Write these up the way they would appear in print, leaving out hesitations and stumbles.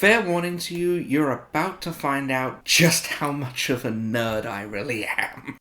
fair warning to you, you're about to find out just how much of a nerd I really am.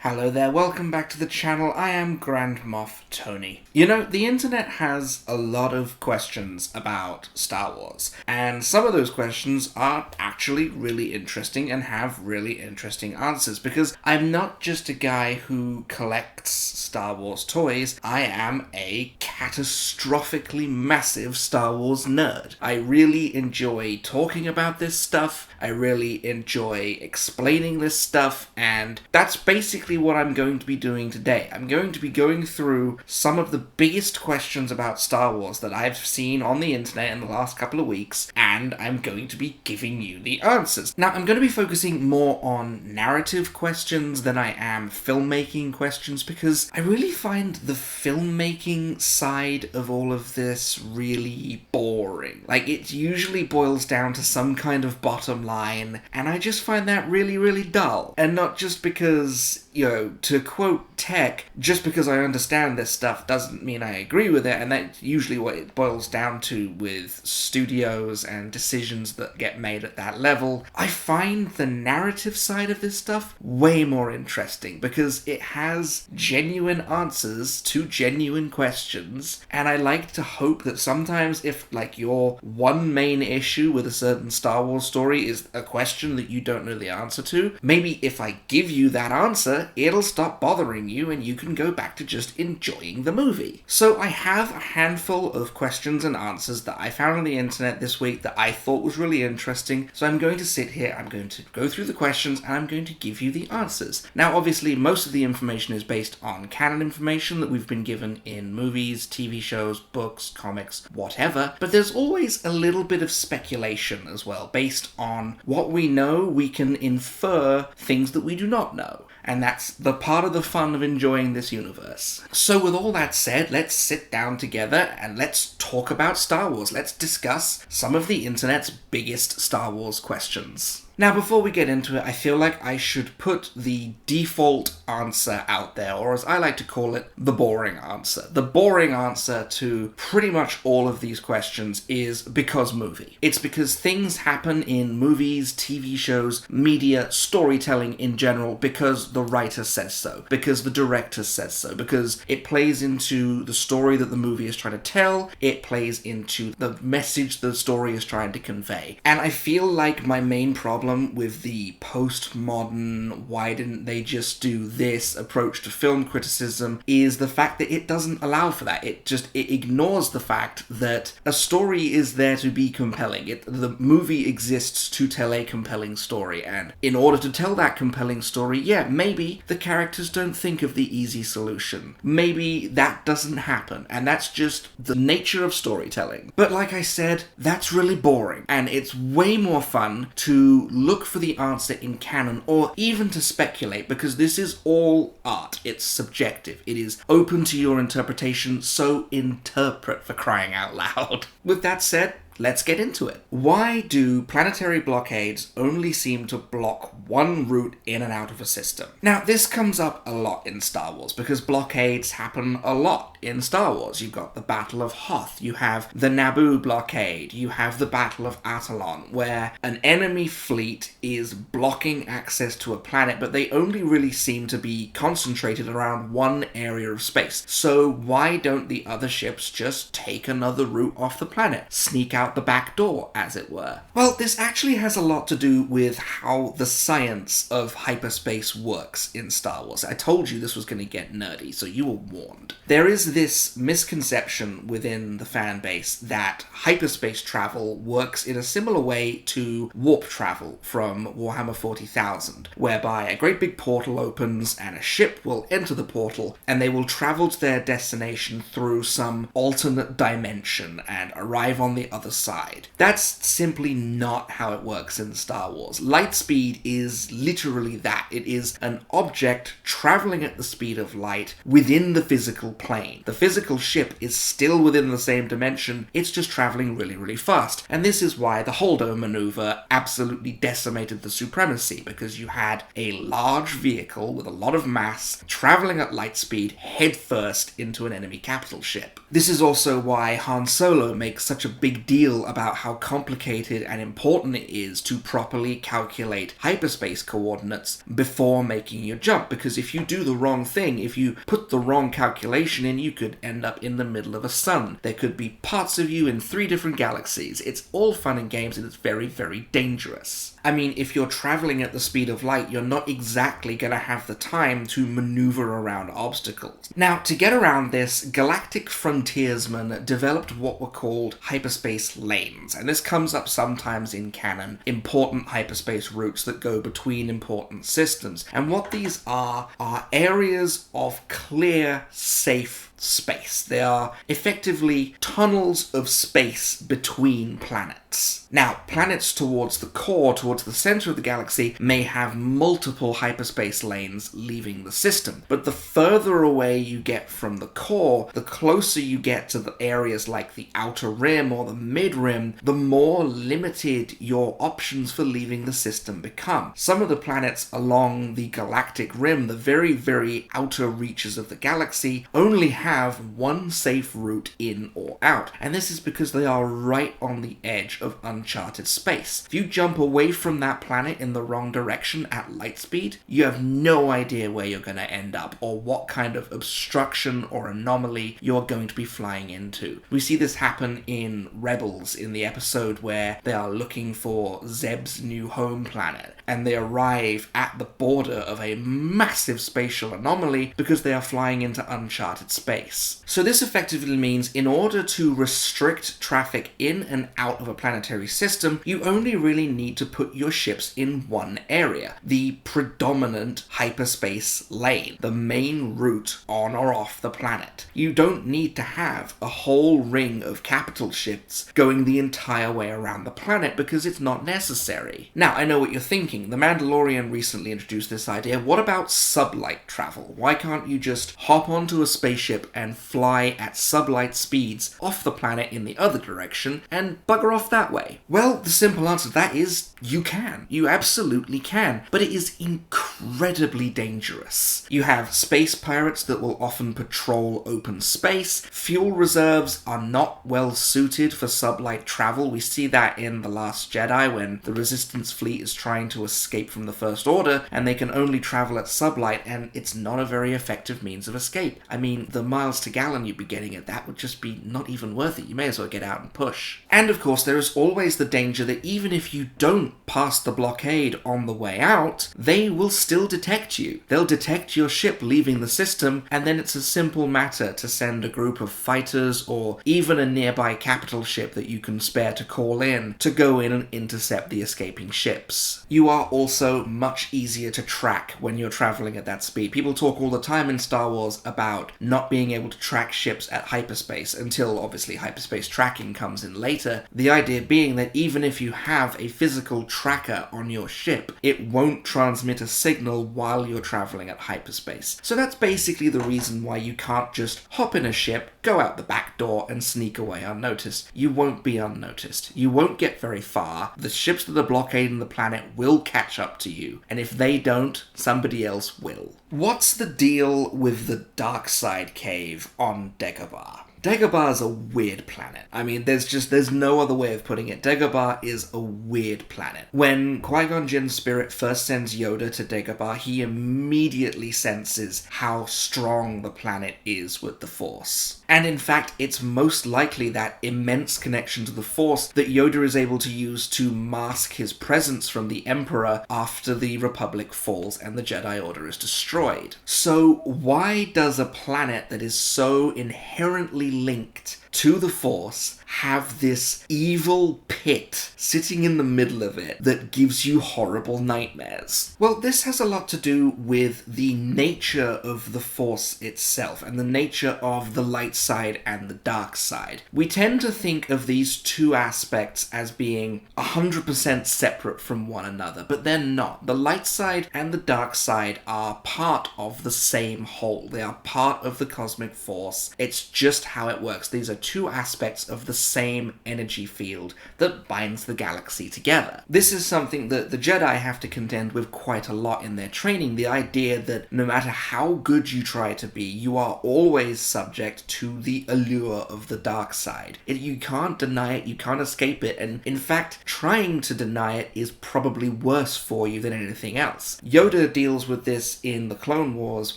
Hello there, welcome back to the channel. I am Grand Moff Tony. You know, the internet has a lot of questions about Star Wars, and some of those questions are actually really interesting and have really interesting answers, because I'm not just a guy who collects Star Wars toys, I am a catastrophically massive Star Wars nerd. I really enjoy talking about this stuff, I really enjoy explaining this stuff, and that's basically what I'm going to be doing today. I'm going to be going through some of the biggest questions about Star Wars that I've seen on the internet in the last couple of weeks, and I'm going to be giving you the answers. Now, I'm going to be focusing more on narrative questions than I am filmmaking questions, because I really find the filmmaking side of all of this really boring. Like, it usually boils down to some kind of bottom line, and I just find that really, really dull. And not just because, you know, to quote Tech, just because I understand this stuff doesn't mean I agree with it, and that's usually what it boils down to with studios and decisions that get made at that level. I find the narrative side of this stuff way more interesting, because it has genuine answers to genuine questions, and I like to hope that sometimes if, like, your one main issue with a certain Star Wars story is a question that you don't know the answer to, maybe if I give you that answer, it'll stop bothering you and you can go back to just enjoying the movie. So I have a handful of questions and answers that I found on the internet this week that I thought was really interesting, so I'm going to sit here, I'm going to go through the questions, and I'm going to give you the answers. Now, obviously, most of the information is based on canon information that we've been given in movies, TV shows, books, comics, whatever, but there's always a little bit of speculation as well. Based on what we know, we can infer things that we do not know. And that's the part of the fun of enjoying this universe. So with all that said, let's sit down together and let's talk about Star Wars. Let's discuss some of the internet's biggest Star Wars questions. Now, before we get into it, I feel like I should put the default answer out there, or as I like to call it, the boring answer. The boring answer to pretty much all of these questions is because movie. It's because things happen in movies, TV shows, media, storytelling in general, because the writer says so, because the director says so, because it plays into the story that the movie is trying to tell, it plays into the message the story is trying to convey. And I feel like my main problem with the postmodern, why didn't they just do this approach to film criticism is the fact that it doesn't allow for that. It ignores the fact that a story is there to be compelling. The movie exists to tell a compelling story, and in order to tell that compelling story, yeah, maybe the characters don't think of the easy solution. Maybe that doesn't happen, and that's just the nature of storytelling. But like I said, that's really boring, and it's way more fun to look for the answer in canon, or even to speculate, because this is all art. It's subjective. It is open to your interpretation, so interpret, for crying out loud. With that said, let's get into it. Why do planetary blockades only seem to block one route in and out of a system? Now, this comes up a lot in Star Wars, because blockades happen a lot in Star Wars. You've got the Battle of Hoth, you have the Naboo blockade, you have the Battle of Atollon, where an enemy fleet is blocking access to a planet, but they only really seem to be concentrated around one area of space. So why don't the other ships just take another route off the planet? Sneak out the back door, as it were. Well, this actually has a lot to do with how the science of hyperspace works in Star Wars. I told you this was going to get nerdy, so you were warned. There is this misconception within the fan base that hyperspace travel works in a similar way to warp travel from Warhammer 40,000, whereby a great big portal opens and a ship will enter the portal and they will travel to their destination through some alternate dimension and arrive on the other side. That's simply not how it works in Star Wars. Lightspeed is literally that. It is an object traveling at the speed of light within the physical plane. The physical ship is still within the same dimension, it's just traveling really, really fast. And this is why the Holdo maneuver absolutely decimated the Supremacy, because you had a large vehicle with a lot of mass traveling at light speed headfirst into an enemy capital ship. This is also why Han Solo makes such a big deal about how complicated and important it is to properly calculate hyperspace coordinates before making your jump, because if you do the wrong thing, if you put the wrong calculation in, you could end up in the middle of a sun. There could be parts of you in 3 different galaxies. It's all fun and games, and it's very, very dangerous. I mean, if you're traveling at the speed of light, you're not exactly going to have the time to maneuver around obstacles. Now, to get around this, galactic frontiersmen developed what were called hyperspace lanes, and this comes up sometimes in canon, important hyperspace routes that go between important systems. And what these are areas of clear, safe space. They are effectively tunnels of space between planets. Now, planets towards the core, towards the center of the galaxy, may have multiple hyperspace lanes leaving the system, but the further away you get from the core, the closer you get to the areas like the outer rim or the mid-rim, the more limited your options for leaving the system become. Some of the planets along the galactic rim, the very, very outer reaches of the galaxy, only have one safe route in or out, and this is because they are right on the edge of uncharted space. If you jump away from that planet in the wrong direction at light speed, you have no idea where you're going to end up or what kind of obstruction or anomaly you're going to be flying into. We see this happen in Rebels, in the episode where they are looking for Zeb's new home planet, and they arrive at the border of a massive spatial anomaly because they are flying into uncharted space. So this effectively means in order to restrict traffic in and out of a planetary system, you only really need to put your ships in one area, the predominant hyperspace lane, the main route on or off the planet. You don't need to have a whole ring of capital ships going the entire way around the planet because it's not necessary. Now, I know what you're thinking. The Mandalorian recently introduced this idea. What about sublight travel? Why can't you just hop onto a spaceship and fly at sublight speeds off the planet in the other direction and bugger off that way? Well, the simple answer to that is you can. You absolutely can. But it is incredibly dangerous. You have space pirates that will often patrol open space. Fuel reserves are not well suited for sublight travel. We see that in The Last Jedi when the Resistance fleet is trying to escape from the First Order and they can only travel at sublight, and it's not a very effective means of escape. I mean, the miles to gallon you'd be getting at that would just be not even worth it. You may as well get out and push. And of course, there is always the danger that even if you don't pass the blockade on the way out, they will still detect you. They'll detect your ship leaving the system, and then it's a simple matter to send a group of fighters or even a nearby capital ship that you can spare to call in to go in and intercept the escaping ships. You are also much easier to track when you're traveling at that speed. People talk all the time in Star Wars about not being able to track ships at hyperspace until obviously hyperspace tracking comes in later. The idea being that even if you have a physical tracker on your ship, it won't transmit a signal while you're traveling at hyperspace. So that's basically the reason why you can't just hop in a ship, go out the back door and sneak away unnoticed. You won't be unnoticed. You won't get very far. The ships that are blockading the planet will catch up to you, and if they don't, somebody else will. What's the deal with the dark side cave on Dagobah? Dagobah is a weird planet. I mean, there's no other way of putting it. Dagobah is a weird planet. When Qui-Gon Jinn's spirit first sends Yoda to Dagobah, he immediately senses how strong the planet is with the Force. And in fact, it's most likely that immense connection to the Force that Yoda is able to use to mask his presence from the Emperor after the Republic falls and the Jedi Order is destroyed. So why does a planet that is so inherently linked to the Force have this evil pit sitting in the middle of it that gives you horrible nightmares? Well, this has a lot to do with the nature of the Force itself and the nature of the light side and the dark side. We tend to think of these two aspects as being 100% separate from one another, but they're not. The light side and the dark side are part of the same whole. They are part of the cosmic force. It's just how how it works. These are two aspects of the same energy field that binds the galaxy together. This is something that the Jedi have to contend with quite a lot in their training, the idea that no matter how good you try to be, you are always subject to the allure of the dark side. You can't deny it, you can't escape it, and in fact, trying to deny it is probably worse for you than anything else. Yoda deals with this in the Clone Wars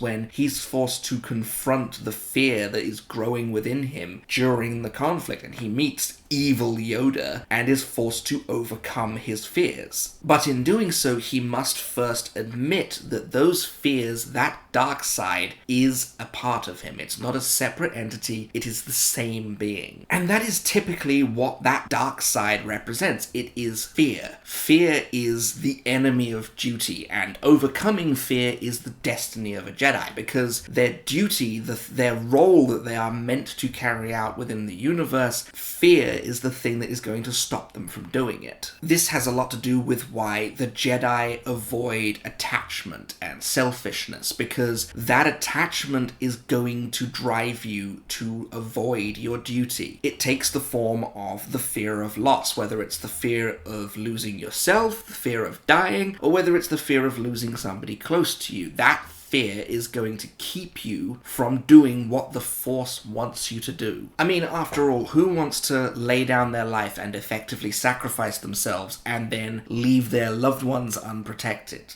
when he's forced to confront the fear that is growing within him during the conflict, and he meets evil Yoda and is forced to overcome his fears. But in doing so, he must first admit that those fears, that dark side, is a part of him. It's not a separate entity, it is the same being. And that is typically what that dark side represents. It is fear. Fear is the enemy of duty, and overcoming fear is the destiny of a Jedi, because their duty, their role that they are meant to carry out within the universe, fear is the thing that is going to stop them from doing it. This has a lot to do with why the Jedi avoid attachment and selfishness, because that attachment is going to drive you to avoid your duty. It takes the form of the fear of loss, whether it's the fear of losing yourself, the fear of dying, or whether it's the fear of losing somebody close to you. That fear is going to keep you from doing what the Force wants you to do. I mean, after all, who wants to lay down their life and effectively sacrifice themselves and then leave their loved ones unprotected?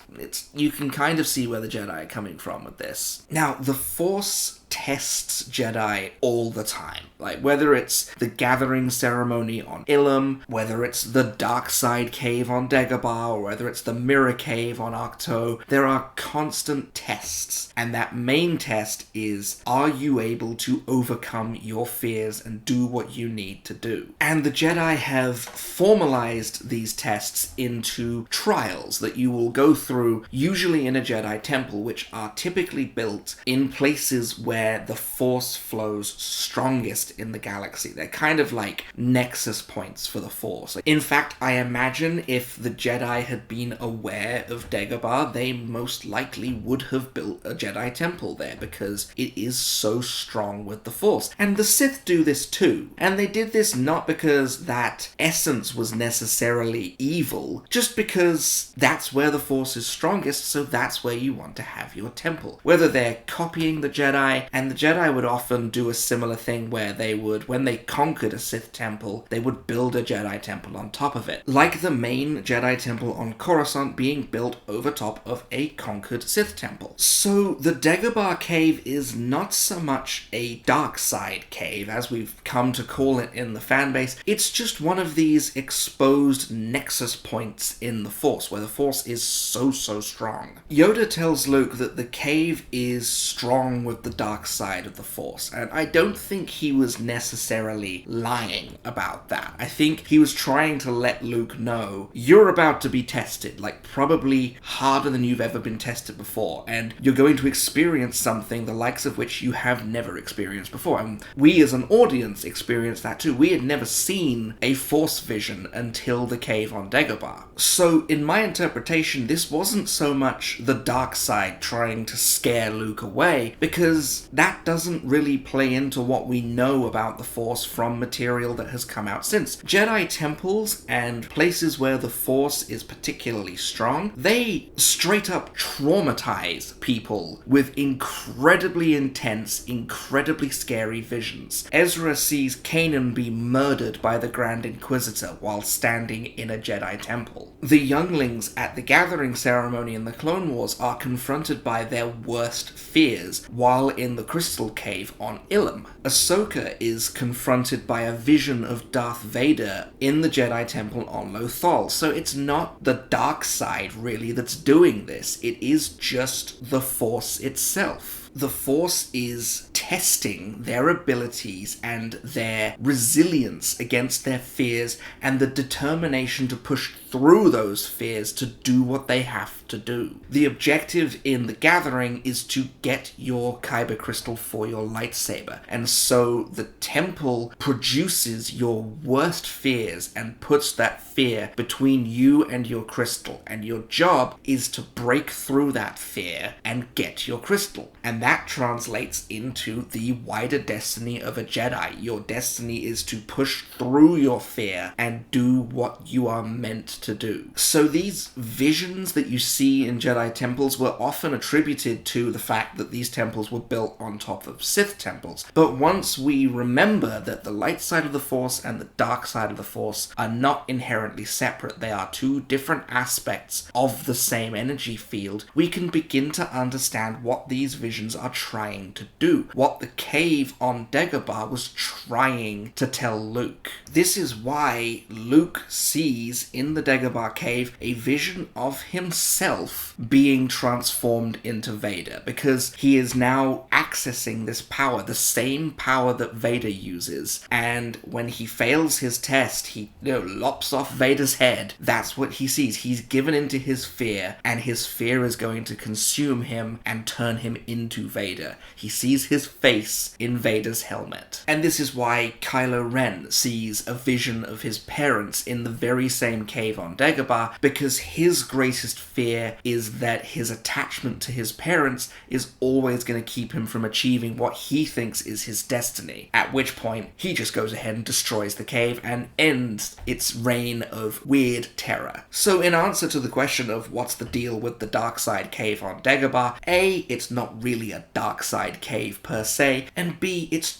You can kind of see where the Jedi are coming from with this. Now, the Force tests Jedi all the time. Like, whether it's the gathering ceremony on Ilum, whether it's the dark side cave on Dagobah, or whether it's the mirror cave on Ahch-To, there are constant tests. And that main test is, are you able to overcome your fears and do what you need to do? And the Jedi have formalized these tests into trials that you will go through, usually in a Jedi temple, which are typically built in places where the Force flows strongest in the galaxy. They're kind of like nexus points for the Force. In fact, I imagine if the Jedi had been aware of Dagobah, they most likely would have built a Jedi temple there, because it is so strong with the Force. And the Sith do this too. And they did this not because that essence was necessarily evil, just because that's where the Force is strongest, so that's where you want to have your temple. Whether they're copying the Jedi, and the Jedi would often do a similar thing where they would, when they conquered a Sith temple, they would build a Jedi temple on top of it. Like the main Jedi temple on Coruscant being built over top of a conquered Sith temple. So the Dagobah cave is not so much a dark side cave, as we've come to call it in the fanbase. It's just one of these exposed nexus points in the Force, where the Force is so strong. Yoda tells Luke that the cave is strong with the dark side of the Force, and I don't think he was necessarily lying about that. I think he was trying to let Luke know, you're about to be tested, like probably harder than you've ever been tested before, and you're going to experience something the likes of which you have never experienced before. And we as an audience experienced that too. We had never seen a Force vision until the cave on Dagobah. So in my interpretation, this wasn't so much the dark side trying to scare Luke away, because that doesn't really play into what we know about the Force from material that has come out since. Jedi temples and places where the Force is particularly strong, they straight up traumatize people with incredibly intense, incredibly scary visions. Ezra sees Kanan be murdered by the Grand Inquisitor while standing in a Jedi temple. The younglings at the gathering ceremony in the Clone Wars are confronted by their worst fears while in the Crystal Cave on Ilum. Ahsoka is confronted by a vision of Darth Vader in the Jedi Temple on Lothal. So it's not the dark side really that's doing this. It is just the Force itself. The Force is testing their abilities and their resilience against their fears and the determination to push through those fears to do what they have to do. The objective in the gathering is to get your Kyber crystal for your lightsaber, and so the temple produces your worst fears and puts that fear between you and your crystal, and your job is to break through that fear and get your crystal. And that translates into the wider destiny of a Jedi. Your destiny is to push through your fear and do what you are meant to do. So these visions that you see in Jedi temples were often attributed to the fact that these temples were built on top of Sith temples. But once we remember that the light side of the Force and the dark side of the Force are not inherently separate, they are two different aspects of the same energy field, we can begin to understand what these visions are trying to do, what the cave on Dagobah was trying to tell Luke. This is why Luke sees in the Dagobah cave a vision of himself being transformed into Vader, because he is now accessing this power, the same power that Vader uses, and when he fails his test, he lops off Vader's head. That's what he sees. He's given into his fear, and his fear is going to consume him and turn him into Vader. He sees his face in Vader's helmet. And this is why Kylo Ren sees a vision of his parents in the very same cave on Dagobah, because his greatest fear is that his attachment to his parents is always going to keep him from achieving what he thinks is his destiny, at which point he just goes ahead and destroys the cave and ends its reign of weird terror. So in answer to the question of what's the deal with the dark side cave on Dagobah, A, it's not really a dark side cave per se, and B, it's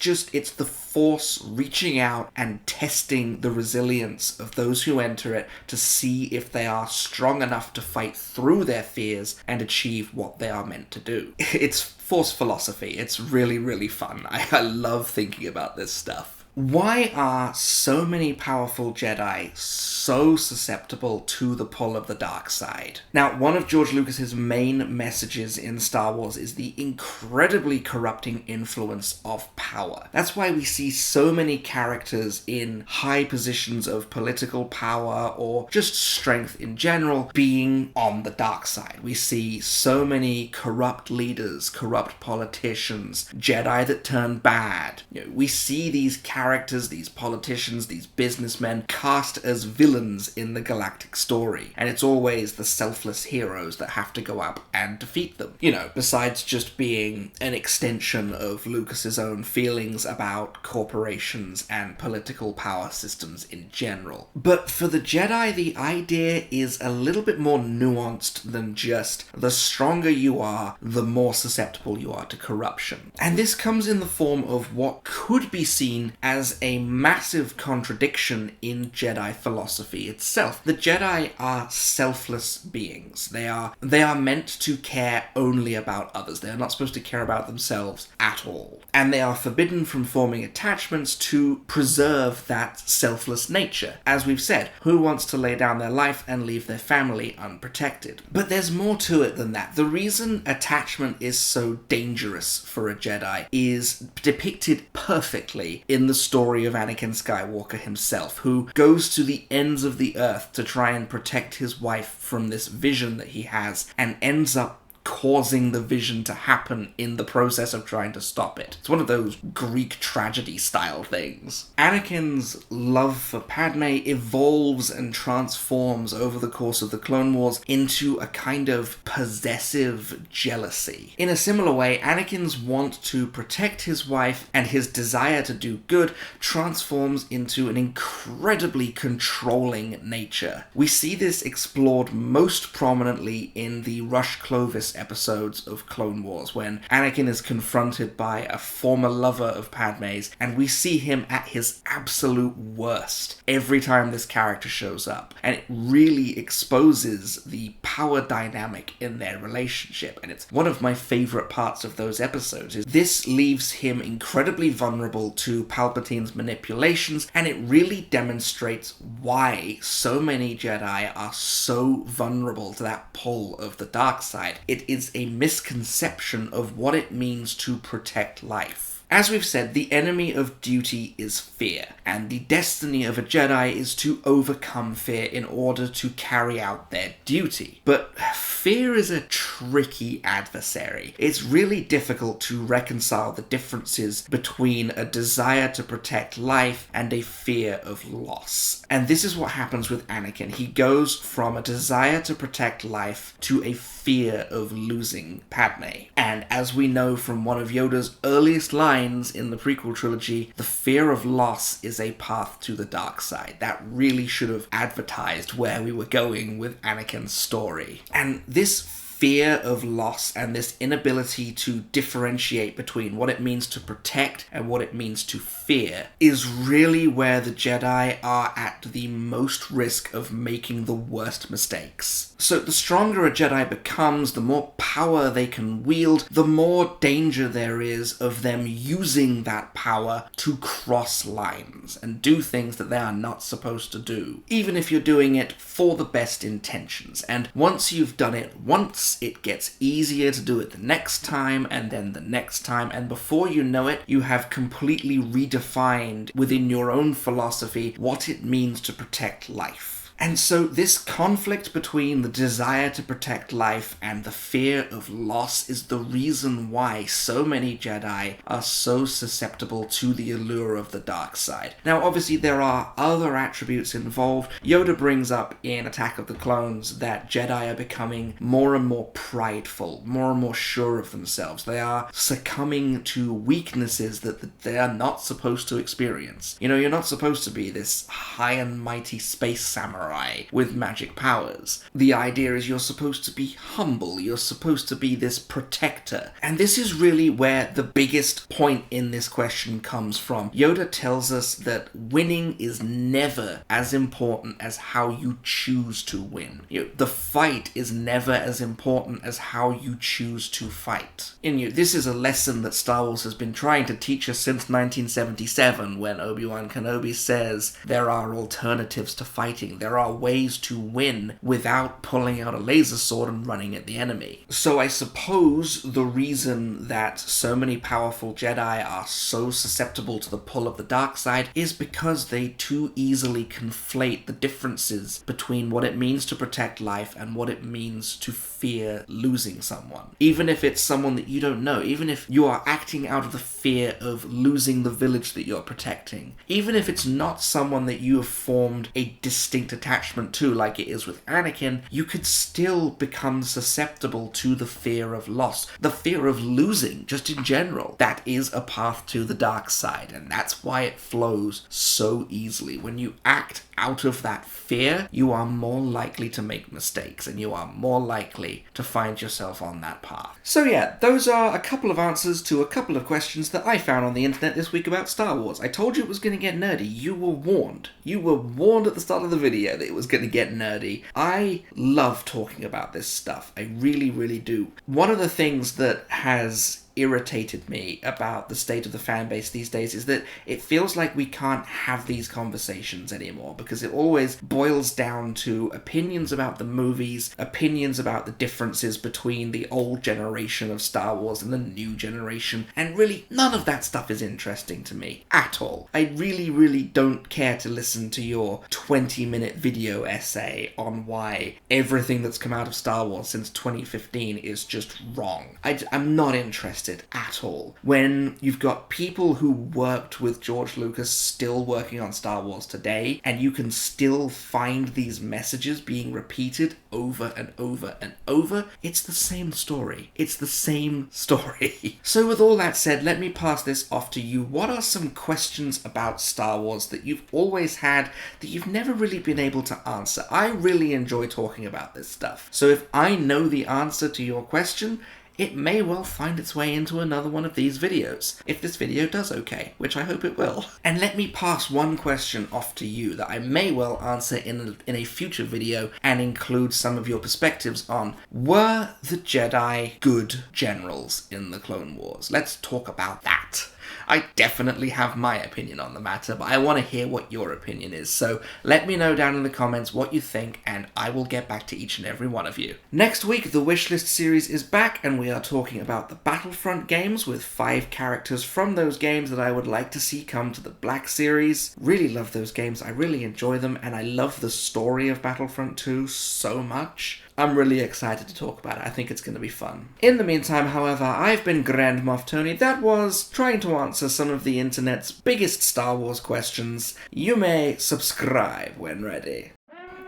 the Force reaching out and testing the resilience of those who enter it to see if they are strong enough to fight through their fears and achieve what they are meant to do. It's Force philosophy. It's really, really fun. I love thinking about this stuff. Why are so many powerful Jedi so susceptible to the pull of the dark side? Now, one of George Lucas's main messages in Star Wars is the incredibly corrupting influence of power. That's why we see so many characters in high positions of political power or just strength in general being on the dark side. We see so many corrupt leaders, corrupt politicians, Jedi that turn bad. We see these characters, these politicians, these businessmen cast as villains in the galactic story, and it's always the selfless heroes that have to go up and defeat them. Besides just being an extension of Lucas's own feelings about corporations and political power systems in general. But for the Jedi, the idea is a little bit more nuanced than just the stronger you are, the more susceptible you are to corruption. And this comes in the form of what could be seen as a massive contradiction in Jedi philosophy itself. The Jedi are selfless beings. They are meant to care only about others. They are not supposed to care about themselves at all. And they are forbidden from forming attachments to preserve that selfless nature. As we've said, who wants to lay down their life and leave their family unprotected? But there's more to it than that. The reason attachment is so dangerous for a Jedi is depicted perfectly in the story of Anakin Skywalker himself, who goes to the ends of the earth to try and protect his wife from this vision that he has, and ends up causing the vision to happen in the process of trying to stop it. It's one of those Greek tragedy style things. Anakin's love for Padme evolves and transforms over the course of the Clone Wars into a kind of possessive jealousy. In a similar way, Anakin's want to protect his wife and his desire to do good transforms into an incredibly controlling nature. We see this explored most prominently in the Rush Clovis episodes of Clone Wars, when Anakin is confronted by a former lover of Padme's, and we see him at his absolute worst every time this character shows up. And it really exposes the power dynamic in their relationship, and it's one of my favorite parts of those episodes. This leaves him incredibly vulnerable to Palpatine's manipulations, and it really demonstrates why so many Jedi are so vulnerable to that pull of the dark side. It is a misconception of what it means to protect life. As we've said, the enemy of duty is fear, and the destiny of a Jedi is to overcome fear in order to carry out their duty. But fear is a tricky adversary. It's really difficult to reconcile the differences between a desire to protect life and a fear of loss. And this is what happens with Anakin. He goes from a desire to protect life to a fear of losing Padme. And as we know from one of Yoda's earliest lines in the prequel trilogy, the fear of loss is a path to the dark side. That really should have advertised where we were going with Anakin's story. And this fear of loss and this inability to differentiate between what it means to protect and what it means to fear is really where the Jedi are at the most risk of making the worst mistakes. So the stronger a Jedi becomes, the more power they can wield, the more danger there is of them using that power to cross lines and do things that they are not supposed to do, even if you're doing it for the best intentions. And once you've done it once, it gets easier to do it the next time, and then the next time, and before you know it, you have completely redefined within your own philosophy what it means to protect life. And so this conflict between the desire to protect life and the fear of loss is the reason why so many Jedi are so susceptible to the allure of the dark side. Now, obviously, there are other attributes involved. Yoda brings up in Attack of the Clones that Jedi are becoming more and more prideful, more and more sure of themselves. They are succumbing to weaknesses that they are not supposed to experience. You know, you're not supposed to be this high and mighty space samurai with magic powers. The idea is you're supposed to be humble, you're supposed to be this protector. And this is really where the biggest point in this question comes from. Yoda tells us that winning is never as important as how you choose to win. The fight is never as important as how you choose to fight. This is a lesson that Star Wars has been trying to teach us since 1977, when Obi-Wan Kenobi says there are alternatives to fighting. There are ways to win without pulling out a laser sword and running at the enemy. So I suppose the reason that so many powerful Jedi are so susceptible to the pull of the dark side is because they too easily conflate the differences between what it means to protect life and what it means to fear losing someone. Even if it's someone that you don't know, even if you are acting out of the fear of losing the village that you're protecting, even if it's not someone that you have formed a distinct attachment to, like it is with Anakin, you could still become susceptible to the fear of loss, the fear of losing, just in general. That is a path to the dark side, and that's why it flows so easily. When you act out of that fear, you are more likely to make mistakes, and you are more likely to find yourself on that path. So yeah, those are a couple of answers to a couple of questions that I found on the internet this week about Star Wars. I told you it was going to get nerdy. You were warned. You were warned at the start of the video that it was going to get nerdy. I love talking about this stuff. I really, really do. One of the things that has irritated me about the state of the fan base these days is that it feels like we can't have these conversations anymore, because it always boils down to opinions about the movies, opinions about the differences between the old generation of Star Wars and the new generation, and really none of that stuff is interesting to me at all. I really, really don't care to listen to your 20-minute video essay on why everything that's come out of Star Wars since 2015 is just wrong. I'm not interested at all. When you've got people who worked with George Lucas still working on Star Wars today, and you can still find these messages being repeated over and over and over, it's the same story. It's the same story. So with all that said, let me pass this off to you. What are some questions about Star Wars that you've always had that you've never really been able to answer? I really enjoy talking about this stuff. So if I know the answer to your question, it may well find its way into another one of these videos, if this video does okay, which I hope it will. And let me pass one question off to you that I may well answer in a future video and include some of your perspectives on. Were the Jedi good generals in the Clone Wars? Let's talk about that. I definitely have my opinion on the matter, but I want to hear what your opinion is. So let me know down in the comments what you think, and I will get back to each and every one of you. Next week, the Wishlist series is back, and we are talking about the Battlefront games with 5 characters from those games that I would like to see come to the Black Series. Really love those games, I really enjoy them, and I love the story of Battlefront 2 so much. I'm really excited to talk about it. I think it's going to be fun. In the meantime, however, I've been Grand Moff Tony. That was trying to answer some of the internet's biggest Star Wars questions. You may subscribe when ready.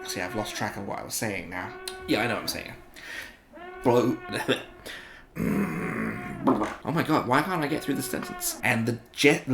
See, I've lost track of what I was saying now. Yeah, I know what I'm saying. Oh my god, why can't I get through the sentence? And the jet...